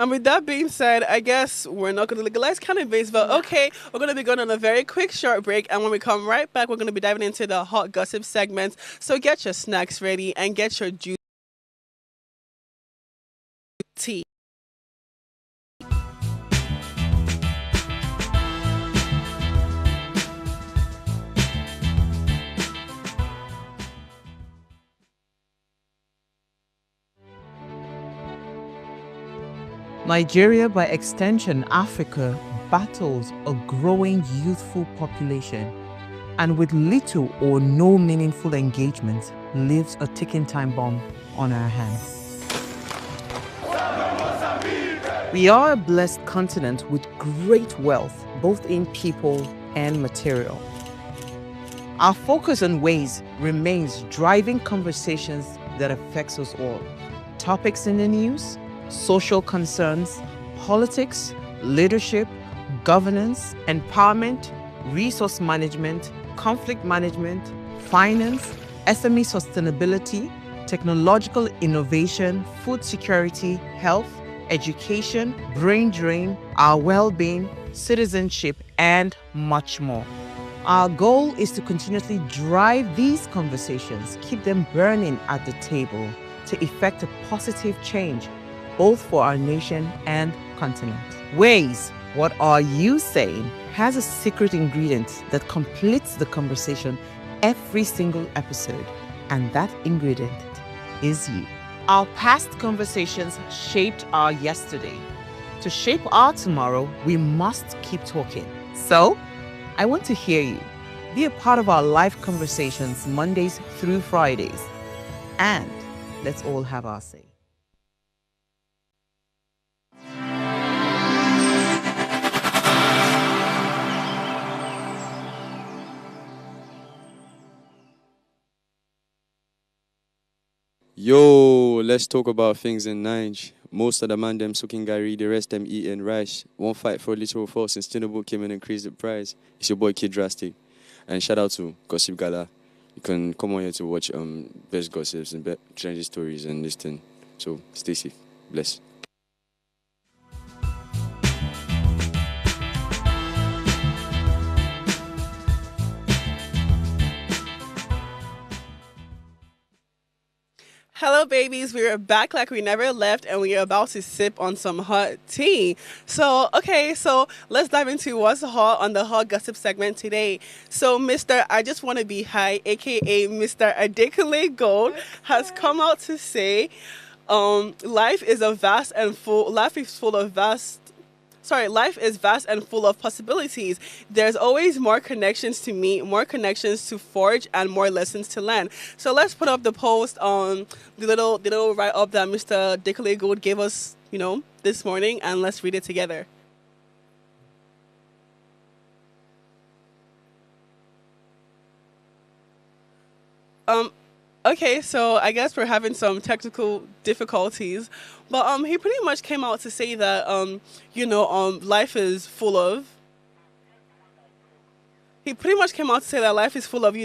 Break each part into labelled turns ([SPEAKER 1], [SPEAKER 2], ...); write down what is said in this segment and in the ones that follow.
[SPEAKER 1] And with that being said, I guess we're not going to legalize cannabis, but okay, we're going to be going on a very quick short break. And when we come right back, we're going to be diving into the hot gossip segments. So get your snacks ready and get your juice tea.
[SPEAKER 2] Nigeria, by extension Africa, battles a growing youthful population and with little or no meaningful engagement leaves a ticking time bomb on our hands. We are a blessed continent with great wealth, both in people and material. Our focus on ways remains driving conversations that affects us all. Topics in the news, social concerns, politics, leadership, governance, empowerment, resource management, conflict management, finance, SME sustainability, technological innovation, food security, health, education, brain drain, our well-being, citizenship, and much more. Our goal is to continuously drive these conversations, keep them burning at the table to effect a positive change both for our nation and continent. Ways, what are you saying, has a secret ingredient that completes the conversation every single episode, and that ingredient is you. Our past conversations shaped our yesterday. To shape our tomorrow, we must keep talking. So, I want to hear you. Be a part of our live conversations Mondays through Fridays. And let's all have our say.
[SPEAKER 3] Yo, let's talk about things in Nige. Most of the man them sucking Gary, the rest them eating rice. One fight for a little for since Tinubu came and increased the price. It's your boy Kid Drastic. And shout out to Gossip Gala. You can come on here to watch best gossips and trendy stories and this thing. So stay safe. Bless.
[SPEAKER 1] Hello, babies. We are back like we never left, and we are about to sip on some hot tea. So let's dive into what's hot on the hot gossip segment today. So, Mr. I Just Want to Be High, aka Mr. Adekule Gold, has come out to say, life is vast and full of possibilities. There's always more connections to meet, more connections to forge, and more lessons to learn. So let's put up the post on the little write up that Mr. Dickley Gould gave us, this morning, and let's read it together. Okay, so I guess we're having some technical difficulties, but he pretty much came out to say that life is full of. He pretty much came out to say that life is full of,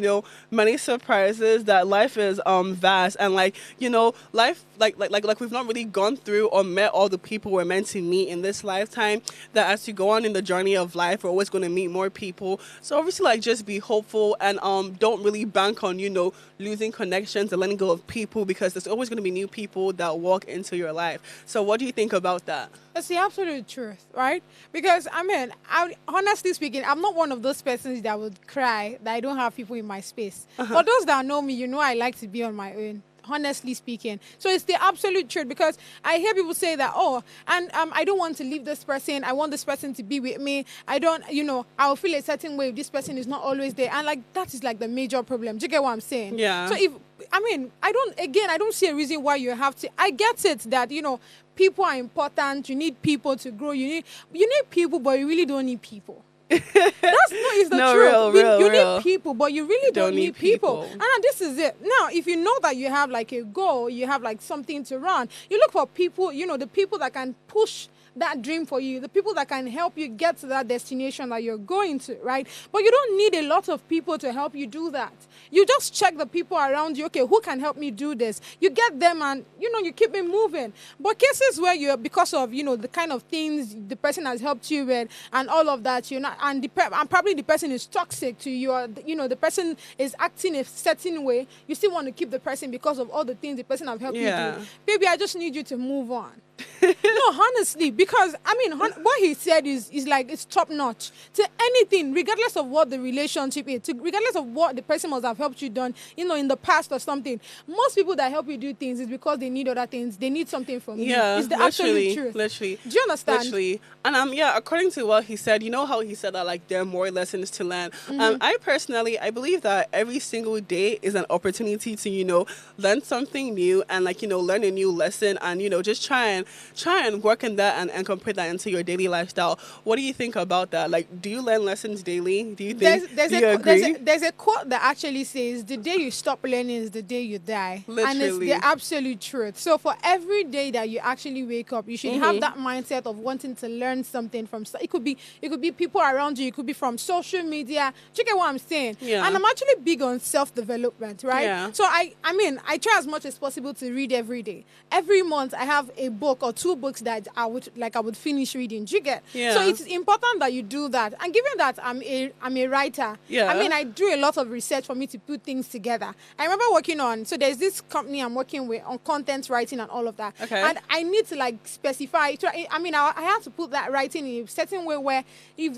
[SPEAKER 1] many surprises, that life is vast, and life like we've not really gone through or met all the people we're meant to meet in this lifetime, that as you go on in the journey of life, we're always going to meet more people. So obviously just be hopeful and don't really bank on, losing connections and letting go of people, because there's always going to be new people that walk into your life. So what do you think about that?
[SPEAKER 4] It's the absolute truth, right? Because, honestly speaking, I'm not one of those persons that would cry that I don't have people in my space. For those that know me, I like to be on my own, honestly speaking. So it's the absolute truth, because I hear people say that, I don't want to leave this person. I want this person to be with me. I don't, I'll feel a certain way if this person is not always there. And that is the major problem. Do you get what I'm saying?
[SPEAKER 1] Yeah.
[SPEAKER 4] So I don't see a reason why you have to. I get it that, people are important. You need people to grow. You need people, but you really don't need people. That's the
[SPEAKER 1] no,
[SPEAKER 4] truth.
[SPEAKER 1] Real,
[SPEAKER 4] you
[SPEAKER 1] real.
[SPEAKER 4] need people, but you really don't need people. And this is it. Now, if you know that you have a goal, you have something to run, you look for people, the people that can push that dream for you, the people that can help you get to that destination that you're going to, right? But you don't need a lot of people to help you do that. You just check the people around you. Okay, who can help me do this? You get them and, you keep it moving. But cases where you're, because of, the kind of things the person has helped you with and all of that, and probably the person is toxic to you, or, the person is acting a certain way, you still want to keep the person because of all the things the person have helped you do. Baby, I just need you to move on. No, honestly, because what he said is like, it's top notch to anything, regardless of what the relationship is, regardless of what the person must have helped you done, in the past or something. Most people that help you do things is because they need other things. They need something from you. It's the absolute truth.
[SPEAKER 1] Literally.
[SPEAKER 4] Do you understand?
[SPEAKER 1] Literally. And according to what he said, how he said that like there are more lessons to learn. I personally, I believe that every single day is an opportunity to learn something new and like learn a new lesson and just try and work in that and incorporate that into your daily lifestyle. What do you think about that? Like, do you learn lessons daily? Do you think? Do you agree?
[SPEAKER 4] There's a quote that actually says, "The day you stop learning is the day you die,"
[SPEAKER 1] Literally.
[SPEAKER 4] And it's the absolute truth. So for every day that you actually wake up, you should have that mindset of wanting to learn something from. It could be people around you. It could be from social media. Do you get what I'm saying?
[SPEAKER 1] Yeah.
[SPEAKER 4] And I'm actually big on self-development, right?
[SPEAKER 1] Yeah.
[SPEAKER 4] So I try as much as possible to read every day. Every month I have a book or two books that I would finish reading. Do you get?
[SPEAKER 1] Yeah.
[SPEAKER 4] So it's important that you do that. And given that I'm a writer,
[SPEAKER 1] Yeah.
[SPEAKER 4] I do a lot of research for me to put things together. I remember working on, so there's this company I'm working with on content writing and all of that.
[SPEAKER 1] Okay.
[SPEAKER 4] And I need to like specify. I have to put that writing in a certain way where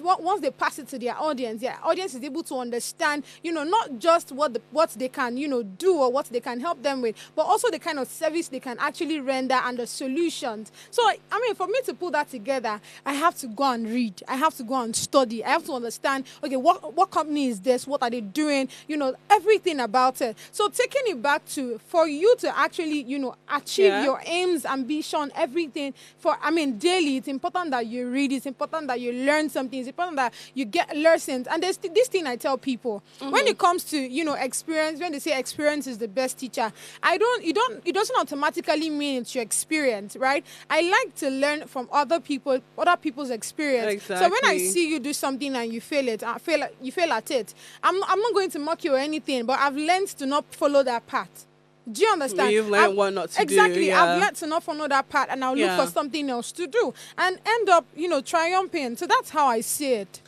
[SPEAKER 4] once they pass it to their audience is able to understand, not just what they can, do or what they can help them with, but also the kind of service they can actually render and the solutions. So, for me to put that together, I have to go and read. I have to go and study. I have to understand, okay, what company is this? What are they doing? Everything about it. So taking it back to, for you to actually, achieve your aims, ambition, everything daily, it's important that you read. It's important that you learn something. It's important that you get lessons. And there's this thing I tell people, when it comes to, experience, when they say experience is the best teacher, it doesn't automatically mean it's your experience, right? I like to learn from other people's experience.
[SPEAKER 1] Exactly.
[SPEAKER 4] So when I see you do something and you fail at it, I'm not going to mock you or anything, but I've learned to not follow that path. Do you understand?
[SPEAKER 1] You've learned what not to do.
[SPEAKER 4] Exactly.
[SPEAKER 1] Yeah.
[SPEAKER 4] I've learned to not follow that path, and I'll look for something else to do and end up, triumphing. So that's how I see it.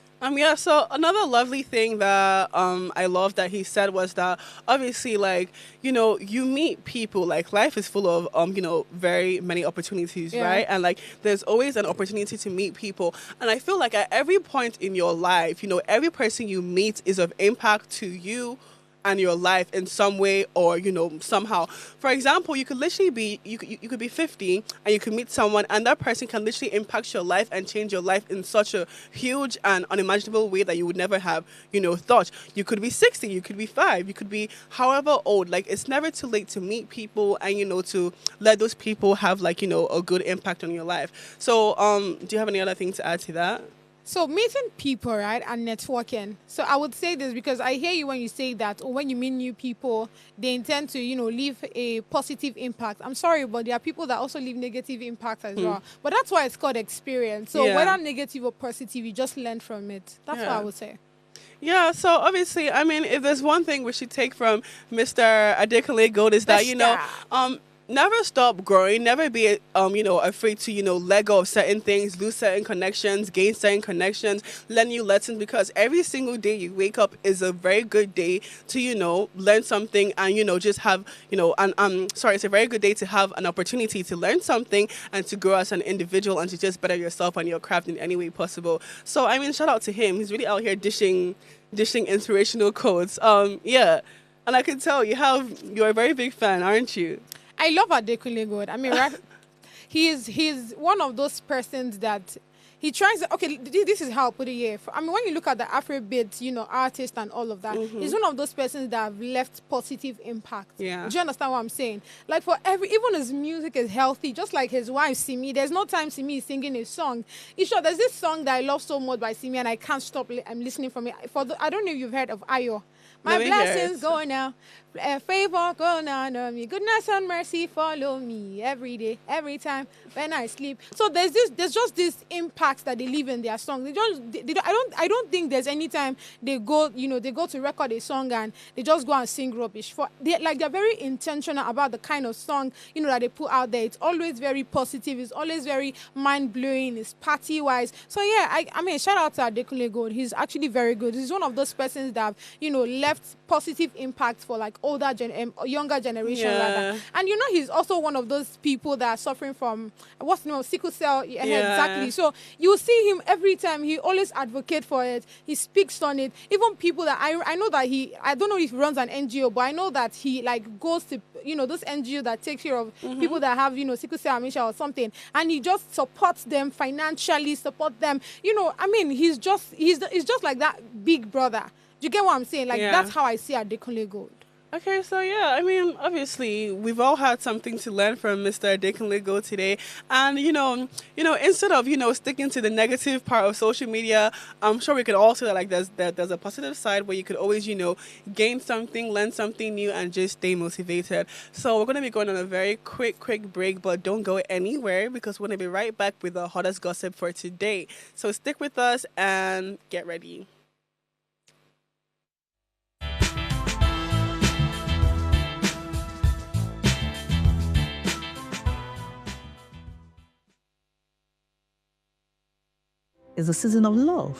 [SPEAKER 1] So another lovely thing that I love that he said was that obviously, like, you meet people, like life is full of very many opportunities, right? And like there's always an opportunity to meet people. And I feel like at every point in your life, every person you meet is of impact to you and your life in some way or somehow. For example, you could literally be you could be 50 and you could meet someone and that person can literally impact your life and change your life in such a huge and unimaginable way that you would never have thought. You could be 60, you could be 5, you could be however old. Like, it's never too late to meet people and to let those people have like a good impact on your life. So do you have any other thing to add to that?
[SPEAKER 4] So meeting people, right, and networking. So I would say this because I hear you when you say that, or when you meet new people, they intend to, leave a positive impact. I'm sorry, but there are people that also leave negative impact as well. But that's why it's called experience. So whether negative or positive, you just learn from it. That's what I would say.
[SPEAKER 1] Yeah, so obviously, if there's one thing we should take from Mr. Adekale Gold is that, never stop growing. Never be, afraid to, let go of certain things, lose certain connections, gain certain connections, learn new lessons. Because every single day you wake up is a very good day to, learn something and, just have, it's a very good day to have an opportunity to learn something and to grow as an individual and to just better yourself and your craft in any way possible. So, shout out to him. He's really out here dishing inspirational quotes. And I can tell you're a very big fan, aren't you?
[SPEAKER 4] I love Adekunle Gold. Right? He's one of those persons that he tries. Okay, this is how I put it here. When you look at the Afrobeat, artist and all of that, he's one of those persons that have left positive impact.
[SPEAKER 1] Yeah.
[SPEAKER 4] Do you understand what I'm saying? Like even his music is healthy, just like his wife Simi. There's no time Simi is singing a song. There's this song that I love so much by Simi, and I can't stop. I'm listening from it. I don't know if you've heard of Ayo. My
[SPEAKER 1] Let me hear
[SPEAKER 4] blessings
[SPEAKER 1] it.
[SPEAKER 4] go now. Favor go now on me. Goodness and mercy follow me every day, every time when I sleep. So there's just this impact that they leave in their song. I don't think there's any time they go to record a song and they just go and sing rubbish. They're very intentional about the kind of song that they put out there. It's always very positive. It's always very mind blowing. It's party wise. So yeah, I mean, shout out to Adekunle Gold. He's actually very good. He's one of those persons that have left positive impact for like younger generation rather. And he's also one of those people that are suffering from sickle cell. Yeah, exactly. So you see him every time. He always advocates for it. He speaks on it. Even people that I know that I don't know if he runs an NGO, but I know that he like goes to those NGO that take care of people that have sickle cell dementia or something, and he just supports them financially, support them. I mean, he's just like that big brother. Do you get what I'm saying? Like that's how I see Adekunle Gold.
[SPEAKER 1] Okay, so yeah, I mean, obviously, we've all had something to learn from Mr. Adekunle Gold today, and instead of sticking to the negative part of social media, I'm sure we could also that like there's a positive side where you could always gain something, learn something new, and just stay motivated. So we're gonna be going on a very quick break, but don't go anywhere because we're gonna be right back with the hottest gossip for today. So stick with us and get ready.
[SPEAKER 5] Is a season of love.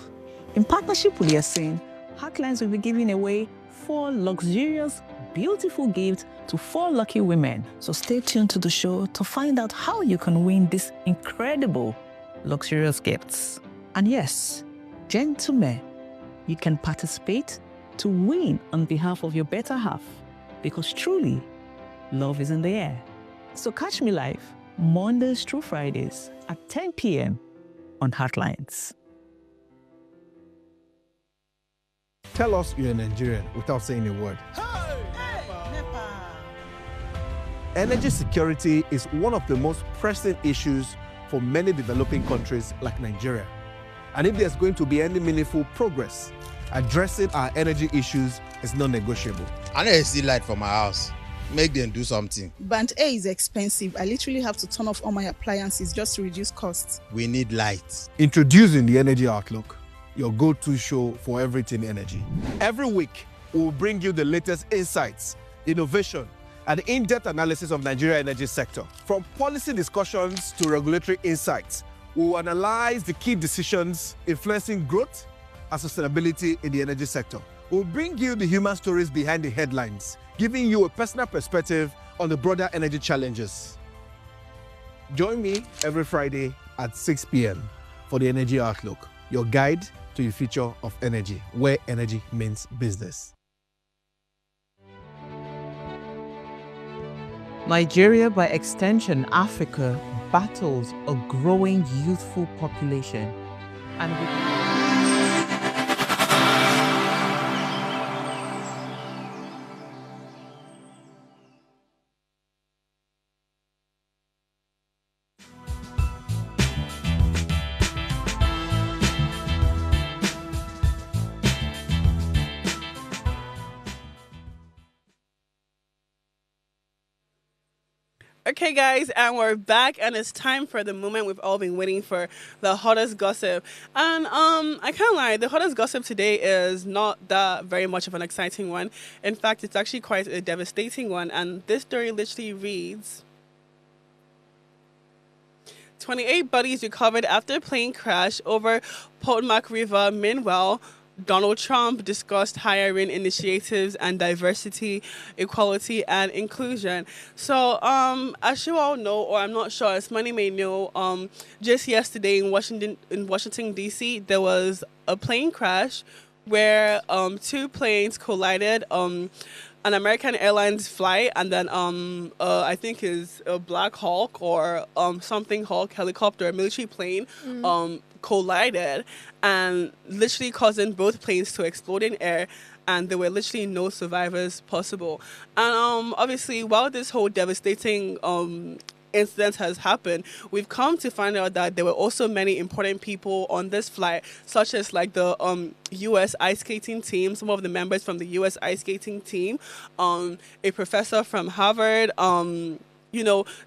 [SPEAKER 5] In partnership with Yasin, Heartlines will be giving away 4 luxurious, beautiful gifts to 4 lucky women. So stay tuned to the show to find out how you can win these incredible, luxurious gifts. And yes, gentlemen, you can participate to win on behalf of your better half, because truly, love is in the air. So catch me live Mondays through Fridays at 10 p.m. on Heartlines.
[SPEAKER 6] Tell us you're a Nigerian without saying a word. Energy security is one of the most pressing issues for many developing countries like Nigeria. And if there's going to be any meaningful progress, addressing our energy issues is non-negotiable.
[SPEAKER 7] I need to see light for my house. Make them do something.
[SPEAKER 8] Band A is expensive. I literally have to turn off all my appliances just to reduce costs.
[SPEAKER 7] We need light.
[SPEAKER 6] Introducing the Energy Outlook, your go-to show for everything energy. Every week, we'll bring you the latest insights, innovation, and in-depth analysis of Nigeria energy sector. From policy discussions to regulatory insights, we'll analyze the key decisions influencing growth and sustainability in the energy sector. We'll bring you the human stories behind the headlines, giving you a personal perspective on the broader energy challenges. Join me every Friday at 6 p.m. for the Energy Outlook, your guide to the future of energy, where energy means business.
[SPEAKER 2] Nigeria, by extension Africa, battles a growing youthful population. And
[SPEAKER 1] Okay, guys, and we're back, and it's time for the moment we've all been waiting for, the hottest gossip. And I can't lie, the hottest gossip today is not that very much of an exciting one. In fact, it's actually quite a devastating one, and this story literally reads: 28 bodies recovered after plane crash over Potomac River. Meanwhile, Donald Trump discussed hiring initiatives and diversity, equality, and inclusion. So, as you all know, or I'm not sure, as many may know, just yesterday in Washington D.C., there was a plane crash where 2 planes collided. An American Airlines flight, and then I think is a Black Hawk or something Hawk helicopter, a military plane, collided and literally causing both planes to explode in air, and there were literally no survivors possible. And obviously, while this whole devastating incident has happened, we've come to find out that there were also many important people on this flight, such as like the U.S. ice skating team, some of the members from the U.S. ice skating team, a professor from Harvard,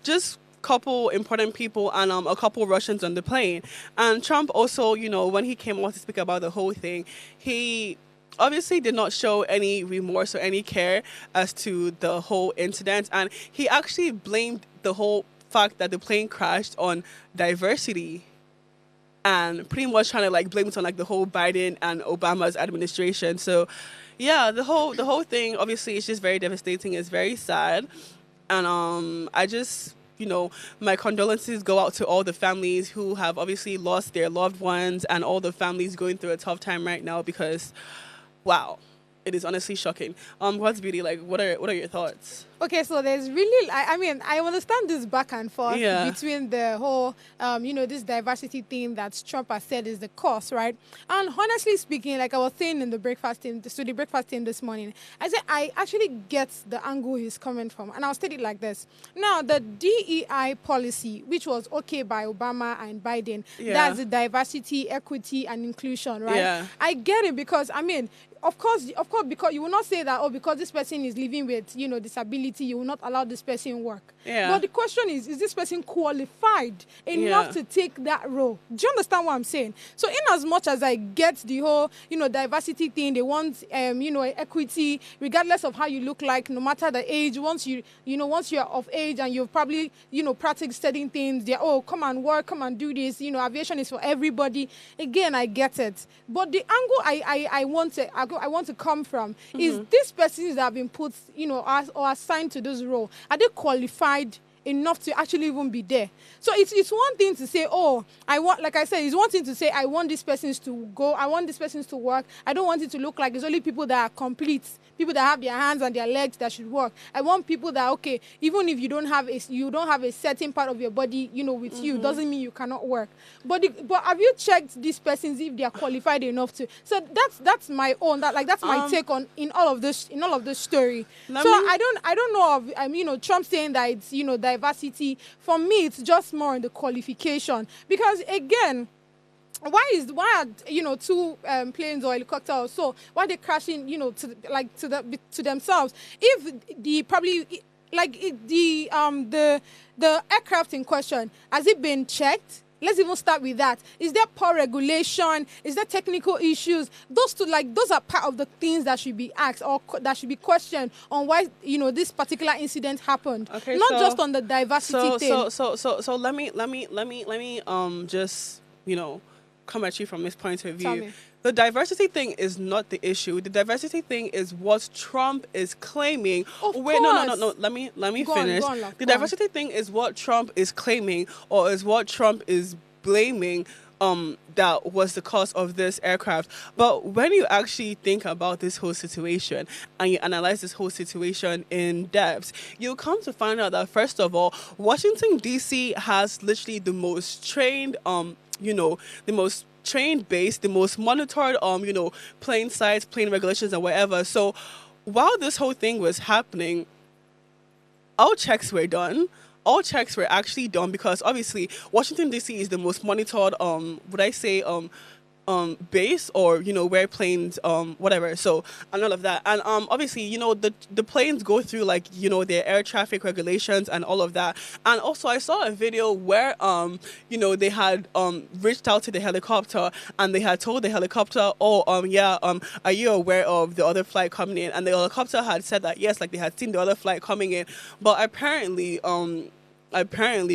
[SPEAKER 1] just couple important people and a couple Russians on the plane. And Trump also, when he came out to speak about the whole thing, he obviously did not show any remorse or any care as to the whole incident, and he actually blamed the whole fact that the plane crashed on diversity, and pretty much trying to like blame it on like the whole Biden and Obama's administration. So yeah, the whole thing obviously is just very devastating. It's very sad, and I just, my condolences go out to all the families who have obviously lost their loved ones, and all the families going through a tough time right now, because wow, it is honestly shocking. What's Beauty, like, what are your thoughts?
[SPEAKER 4] Okay, so there's really, I understand this back and forth between the whole, this diversity thing that Trump has said is the cause, right? And honestly speaking, like I was saying in the breakfast team this morning, I said I actually get the angle he's coming from, and I'll state it like this. Now, the DEI policy, which was okay by Obama and Biden, that's the diversity, equity, and inclusion, right? Yeah. I get it because, of course, because you will not say that, because this person is living with, disability, you will not allow this person work. Yeah. But the question is this person qualified enough to take that role? Do you understand what I'm saying? So in as much as I get the whole, diversity thing, they want, equity, regardless of how you look like, no matter the age, once you're of age and you've probably, practiced certain things, they're, come and work, come and do this, aviation is for everybody. Again, I get it. But the angle I want to come from is these persons that have been put, or assigned to this role, are they qualified enough to actually even be there? So it's one thing to say, it's one thing to say, I want these persons to go, I want these persons to work. I don't want it to look like it's only people that are complete, people that have their hands and their legs that should work. I want people that, okay, even if you don't have a certain part of your body, with you, doesn't mean you cannot work. But have you checked these persons if they are qualified enough to? So that's my own, that's my take on in all of this story. I don't know of Trump saying that it's diversity. For me, it's just more in the qualification, because again, why are two planes or helicopters or so, why are they crashing to themselves if the aircraft in question, has it been checked? Let's even start with that. Is there poor regulation? Is there technical issues? Those are part of the things that should be asked or that should be questioned on why this particular incident happened. Okay, not just on the diversity thing.
[SPEAKER 1] So let me just come at you from this point of view. The diversity thing is not the issue. The diversity thing is what Trump is claiming.
[SPEAKER 4] No.
[SPEAKER 1] Let me finish. The diversity thing is what Trump is claiming, or is what Trump is blaming that was the cause of this aircraft. But when you actually think about this whole situation and you analyze this whole situation in depth, you'll come to find out that, first of all, Washington, D.C. has literally the most trained, the most trained base, the most monitored, plane sites, plane regulations, and whatever. So while this whole thing was happening, all checks were done. All checks were actually done because obviously Washington, D.C. is the most monitored, base, or where planes whatever, so and all of that. And obviously the planes go through their air traffic regulations and all of that. And also I saw a video where they had reached out to the helicopter and they had told the helicopter, are you aware of the other flight coming in? And the helicopter had said that yes, they had seen the other flight coming in, but apparently,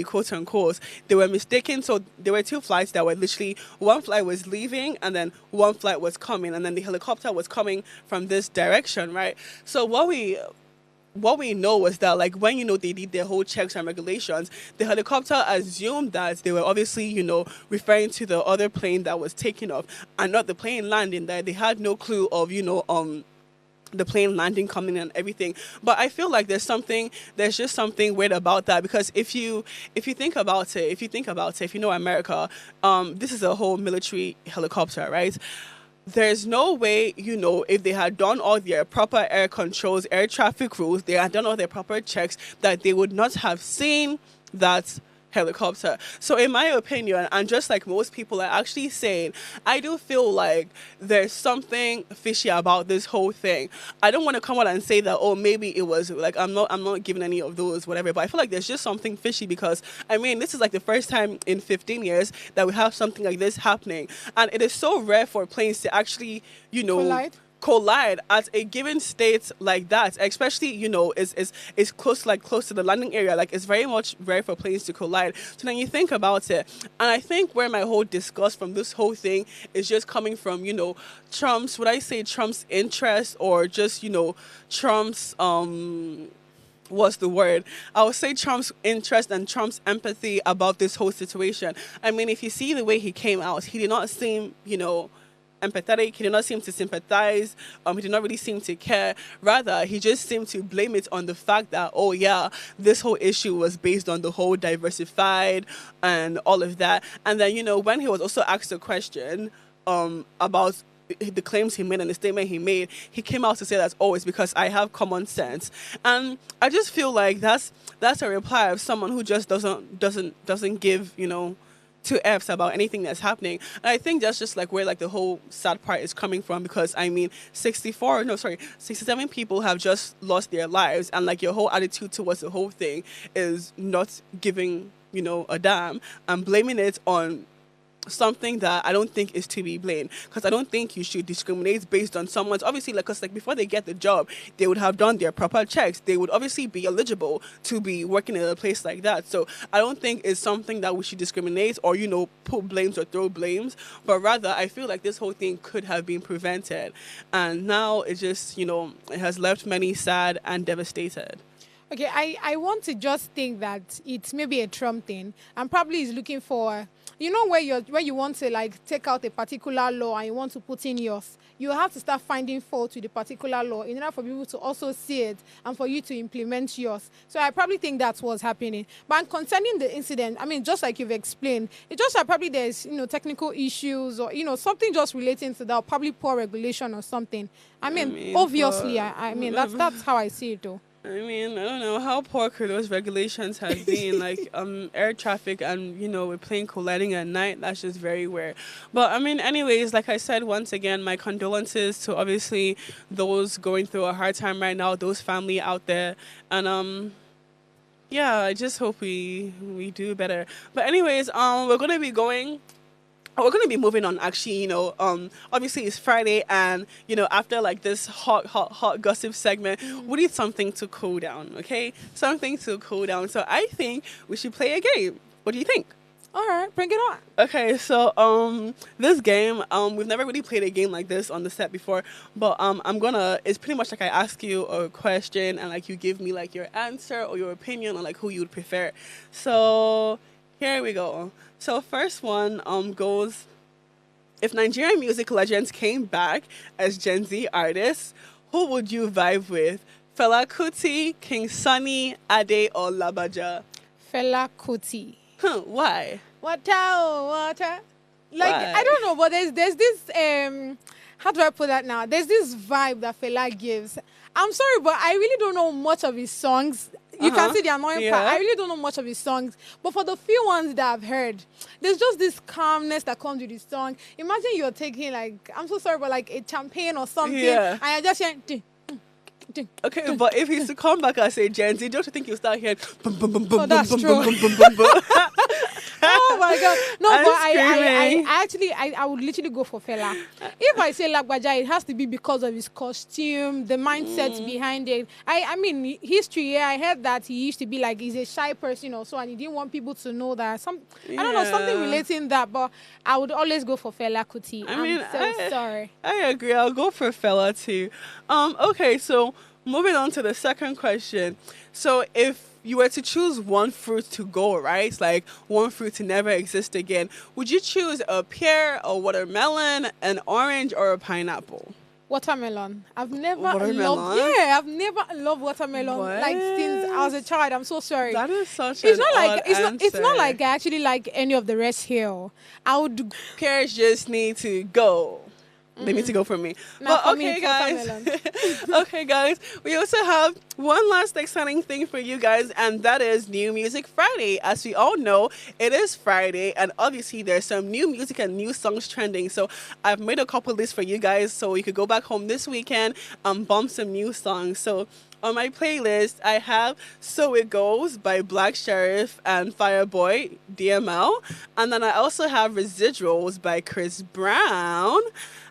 [SPEAKER 1] quote unquote, they were mistaken. So there were two flights that were literally, one flight was leaving and then one flight was coming, and then the helicopter was coming from this direction, right? So what we know was that when they did their whole checks and regulations, the helicopter assumed that they were obviously referring to the other plane that was taking off and not the plane landing. That they had no clue of the plane landing, coming in and everything. But I feel like there's just something weird about that, because if you think about it, if you know America, this is a whole military helicopter, right? There's no way, if they had done all their proper air controls, air traffic rules, they had done all their proper checks, that they would not have seen that helicopter. So in my opinion, and just like most people are actually saying, I do feel like there's something fishy about this whole thing. I don't want to come out and say that, oh, maybe it was like, I'm not giving any of those, whatever, but I feel like there's just something fishy because I mean, this is like the first time in 15 years that we have something like this happening. And it is so rare for planes to actually, collide at a given state like that, especially is close to the landing area. Like, it's very much rare for planes to collide. So then you think about it, and I think where my whole disgust from this whole thing is just coming from Trump's, would I say Trump's interest, or just Trump's what's the word? I would say Trump's interest and Trump's empathy about this whole situation. I mean, if you see the way he came out, he did not seem empathetic. He did not seem to sympathize. He did not really seem to care. Rather, he just seemed to blame it on the fact that, oh yeah, this whole issue was based on the whole diversified and all of that. And then, when he was also asked a question about the claims he made and the statement he made, he came out to say that, oh, it's because I have common sense. And I just feel like that's a reply of someone who just doesn't give, two F's about anything that's happening. And I think that's just like where like the whole sad part is coming from, because I mean 67 people have just lost their lives, and like your whole attitude towards the whole thing is not giving a damn and blaming it on something that I don't think is to be blamed, because I don't think you should discriminate based on someone's, obviously, like, because like before they get the job, they would have done their proper checks. They would obviously be eligible to be working in a place like that. So I don't think it's something that we should discriminate or put blames or throw blames, but rather I feel like this whole thing could have been prevented, and now it just it has left many sad and devastated.
[SPEAKER 4] Okay, I want to just think that it's maybe a Trump thing, and probably is looking for, where you want to like take out a particular law and you want to put in yours, you have to start finding fault with the particular law in order for people to also see it and for you to implement yours. So I probably think that's what's happening. But concerning the incident, I mean, just like you've explained, it's just that probably there's technical issues or something just relating to that, probably poor regulation or something. I mean obviously, I mean that's how I see it though.
[SPEAKER 1] I mean, I don't know how poor could those regulations have been. Like air traffic and with plane colliding at night, that's just very weird. But I mean, anyways, like I said, once again, my condolences to obviously those going through a hard time right now, those family out there, and yeah, I just hope we do better. But anyways, we're gonna be moving on, actually. Obviously it's Friday, and after like this hot gossip segment, we need something to cool down. Okay, something to cool down. So I think we should play a game. What do you think?
[SPEAKER 4] All right, bring it on.
[SPEAKER 1] Okay, so this game, we've never really played a game like this on the set before, but it's pretty much like I ask you a question and like you give me like your answer or your opinion on like who you would prefer. So here we go. So first one goes, if Nigerian music legends came back as Gen Z artists, who would you vibe with? Fela Kuti, King Sunny, Ade, or Labaja?
[SPEAKER 4] Fela Kuti.
[SPEAKER 1] Why?
[SPEAKER 4] Water. Like,
[SPEAKER 1] Why?
[SPEAKER 4] I don't know, but there's this how do I put that now? There's this vibe that Fela gives. I'm sorry, but I really don't know much of his songs. You can see the annoying part. I really don't know much of his songs. But for the few ones that I've heard, there's just this calmness that comes with his song. Imagine you're taking, like, I'm so sorry, but like a champagne or something, and you're just hearing...
[SPEAKER 1] Okay, but if he's to come back and say Gen Z, don't you think you start hearing boom, boom, boom, boom,
[SPEAKER 4] that's
[SPEAKER 1] boom,
[SPEAKER 4] true.
[SPEAKER 1] boom, boom, boom, boom, boom.
[SPEAKER 4] Oh my God. No,
[SPEAKER 1] I'm
[SPEAKER 4] but I
[SPEAKER 1] screaming.
[SPEAKER 4] actually would literally go for Fela. If I say Lagbaja, it has to be because of his costume, the mindset behind it. I mean, history, I heard that he used to be like, he's a shy person or so, and he didn't want people to know that. I don't know, something relating that, but I would always go for Fela Kuti. I'm so sorry.
[SPEAKER 1] I agree. I'll go for Fela too. Okay, so moving on to the second question. So if you were to choose one fruit to go, right? Like one fruit to never exist again, would you choose a pear, a watermelon, an orange, or a pineapple?
[SPEAKER 4] Watermelon. I've never
[SPEAKER 1] Watermelon?
[SPEAKER 4] I've never loved watermelon.
[SPEAKER 1] What?
[SPEAKER 4] Like since I was a child. I'm so sorry.
[SPEAKER 1] That is such
[SPEAKER 4] It's
[SPEAKER 1] an
[SPEAKER 4] not like
[SPEAKER 1] odd
[SPEAKER 4] it's not
[SPEAKER 1] answer.
[SPEAKER 4] like I actually like any of the rest here. I would
[SPEAKER 1] Pears just need to go. They need to go for me.
[SPEAKER 4] Not
[SPEAKER 1] But
[SPEAKER 4] for me,
[SPEAKER 1] okay,
[SPEAKER 4] for
[SPEAKER 1] guys.
[SPEAKER 4] Pamela.
[SPEAKER 1] Okay, guys. We also have one last exciting thing for you guys, and that is New Music Friday. As we all know, it is Friday, and obviously there's some new music and new songs trending. So I've made a couple lists for you guys, so you could go back home this weekend and bump some new songs. So on my playlist, I have So It Goes by Black Sheriff and Fireboy, DML. And then I also have Residuals by Chris Brown.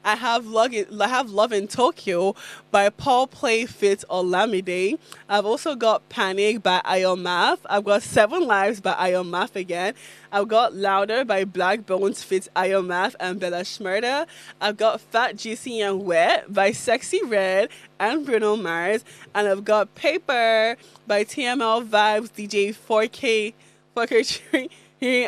[SPEAKER 1] I have Love in Tokyo by Paul Play Fit Olamide. I've also got Panic by Iomaf. I've got 7 Lives by Iomaf again. I've got Louder by Black Bones Fit Iomaf and Bella Shmurda. I've got Fat Juicy and Wet by Sexy Red and Bruno Mars. And I've got Paper by TML Vibes, DJ 4K,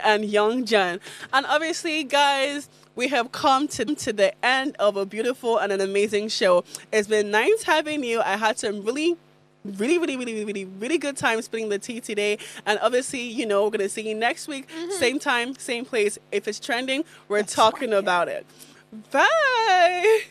[SPEAKER 1] and Young John. And obviously, guys, we have come to the end of a beautiful and an amazing show. It's been nice having you. I had some really good time spending the tea today. And obviously, you know, we're going to see you next week. Same time, same place. If it's trending, we're talking about it. Bye.